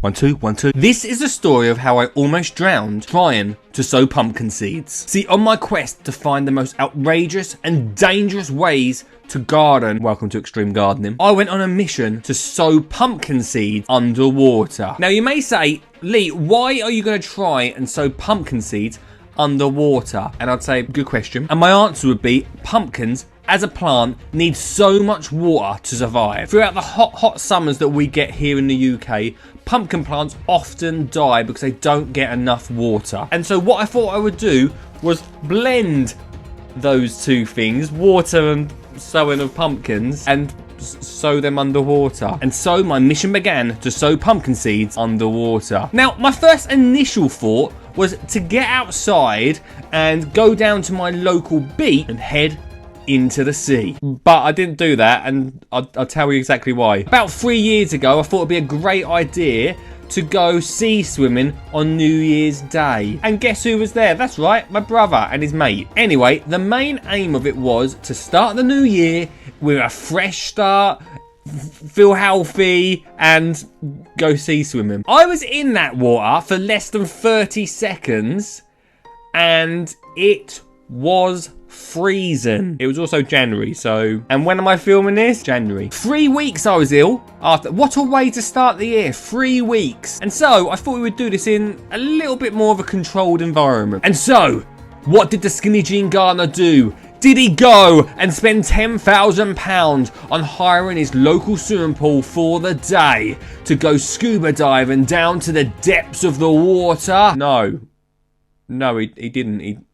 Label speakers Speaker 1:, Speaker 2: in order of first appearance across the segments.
Speaker 1: 1, 2, 1, 2. This is the story of how I almost drowned trying to sow pumpkin seeds. See, on my quest to find the most outrageous and dangerous ways to garden, welcome to extreme gardening, I went on a mission to sow pumpkin seeds underwater. Now you may say, Lee, why are you going to try and sow pumpkin seeds underwater? And I'd say, good question. And my answer would be, pumpkins as a plant needs so much water to survive. Throughout the hot summers that we get here in the UK, pumpkin plants often die because they don't get enough water. And so what I thought I would do was blend those two things, water and sowing of pumpkins, and sow them underwater. And so my mission began to sow pumpkin seeds underwater. Now, my first initial thought was to get outside and go down to my local beach and head into the sea. But I didn't do that, and I'll tell you exactly why. About 3 years ago, I thought it'd be a great idea to go sea swimming on New Year's Day. And guess who was there? That's right, my brother and his mate. Anyway, the main aim of it was to start the new year with a fresh start, feel healthy, and go sea swimming. I was in that water for less than 30 seconds, and it was freezing. It was also January, so... And when am I filming this? January. 3 weeks I was ill after. What a way to start the year. 3 weeks. And so I thought we would do this in a little bit more of a controlled environment. And so, what did the Skinny Jean Gardener do? Did he go and spend £10,000 on hiring his local swimming pool for the day to go scuba diving down to the depths of the water? No. No, he didn't.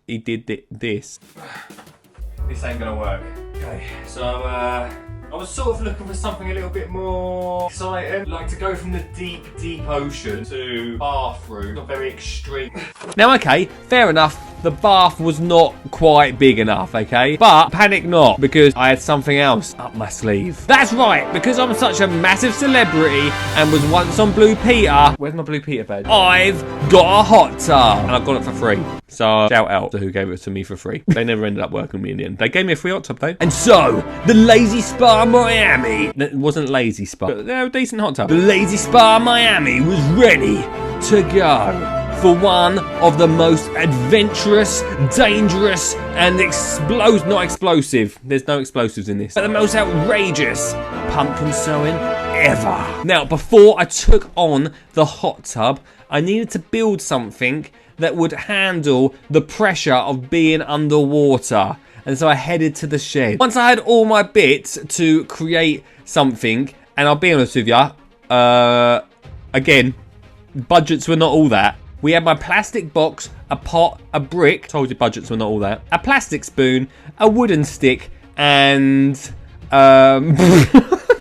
Speaker 1: He did this. This ain't gonna work. Okay, so I was sort of looking for something a little bit more exciting, like to go from the deep ocean to bathroom, not very extreme. Now, okay, fair enough. The bath was not quite big enough, okay? But panic not, because I had something else up my sleeve. That's right, because I'm such a massive celebrity and was once on Blue Peter. Where's my Blue Peter badge? I've got a hot tub, and I got it for free. So shout out to who gave it to me for free. They never ended up working with me in the end. They gave me a free hot tub though. And so, the Lazy Spa Miami. It wasn't Lazy Spa, but they're a decent hot tub. The Lazy Spa Miami was ready to go for one of the most adventurous, dangerous, and not explosive. There's no explosives in this. But the most outrageous pumpkin sowing ever. Now, before I took on the hot tub, I needed to build something that would handle the pressure of being underwater. And so I headed to the shed. Once I had all my bits to create something, and I'll be honest with you, again, budgets were not all that. We had my plastic box, a pot, a brick. Told you budgets were not all that. A plastic spoon, a wooden stick, and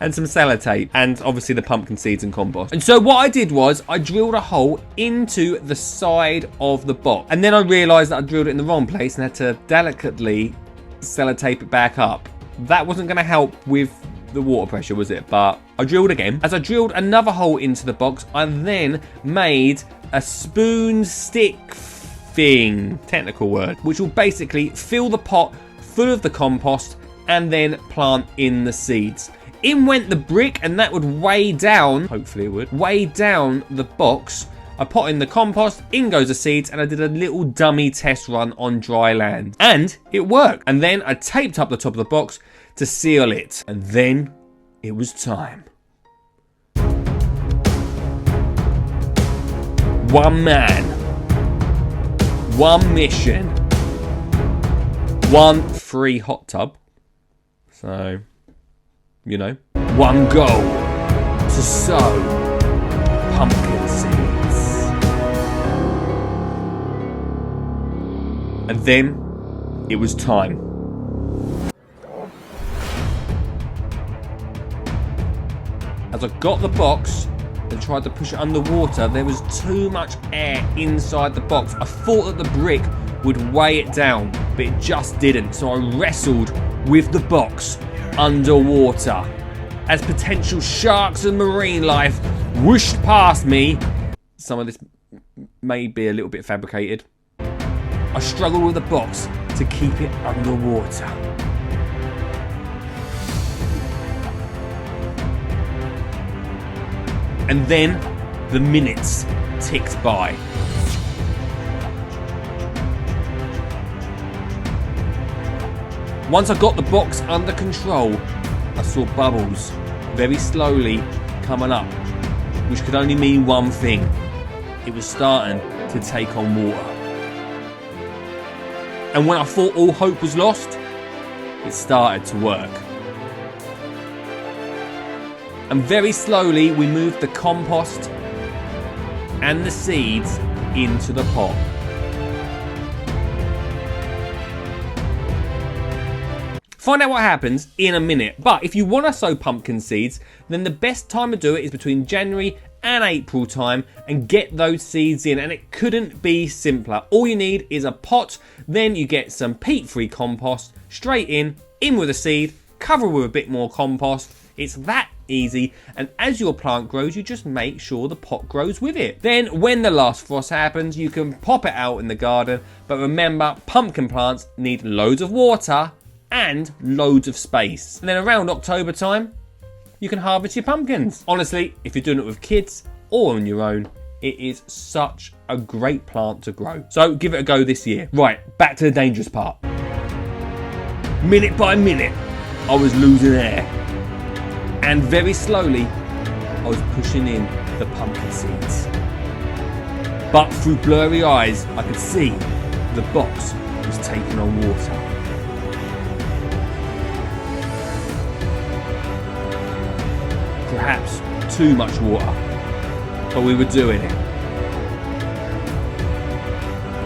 Speaker 1: and some sellotape, and obviously the pumpkin seeds and compost. And so what I did was I drilled a hole into the side of the box, and then I realised that I drilled it in the wrong place and had to delicately sellotape it back up. That wasn't going to help with the water pressure, was it? But I drilled again. As I drilled another hole into the box, I then made a spoon stick thing, technical word, which will basically fill the pot full of the compost and then plant in the seeds. In went the brick, and that would weigh down, hopefully it would, weigh down the box. I put in the compost, in goes the seeds, and I did a little dummy test run on dry land. And it worked. And then I taped up the top of the box to seal it. And then it was time. One man, one mission, one free hot tub. So, you know, one goal to sow pumpkin seeds. And then it was time. As I got the box and tried to push it underwater, there was too much air inside the box. I thought that the brick would weigh it down, but it just didn't. So I wrestled with the box underwater as potential sharks and marine life whooshed past me. Some of this may be a little bit fabricated. I struggled with the box to keep it underwater. And then the minutes ticked by. Once I got the box under control, I saw bubbles very slowly coming up, which could only mean one thing. It was starting to take on water. And when I thought all hope was lost, it started to work. And very slowly we moved the compost and the seeds into the pot. Find out what happens in a minute. But if you want to sow pumpkin seeds, then the best time to do it is between January and April time, and get those seeds in, and it couldn't be simpler. All you need is a pot, then you get some peat-free compost, straight in with a seed, cover with a bit more compost. It's that easy, and as your plant grows, you just make sure the pot grows with it. Then when the last frost happens, you can pop it out in the garden, but remember, pumpkin plants need loads of water and loads of space. And then around October time, you can harvest your pumpkins. Honestly, if you're doing it with kids or on your own, it is such a great plant to grow. So give it a go this year. Right, back to the dangerous part. Minute by minute, I was losing air. And very slowly, I was pushing in the pumpkin seeds. But through blurry eyes, I could see the box was taking on water. Perhaps too much water, but we were doing it.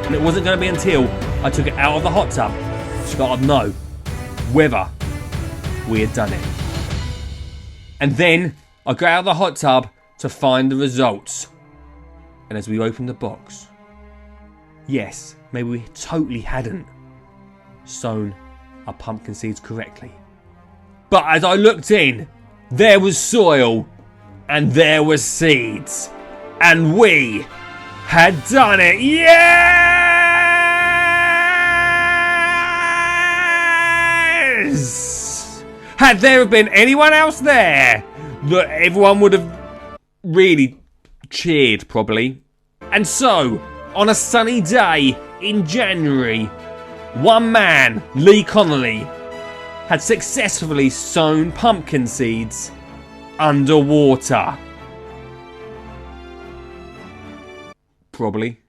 Speaker 1: And it wasn't going to be until I took it out of the hot tub that I'd know whether we had done it. And then I got out of the hot tub to find the results. And as we opened the box, yes, maybe we totally hadn't sown our pumpkin seeds correctly. But as I looked in, there was soil, and there were seeds, and we had done it. Yes! Had there been anyone else there, that everyone would have really cheered, probably. And so, on a sunny day in January, one man, Lee Connolly, had successfully sown pumpkin seeds underwater. Probably.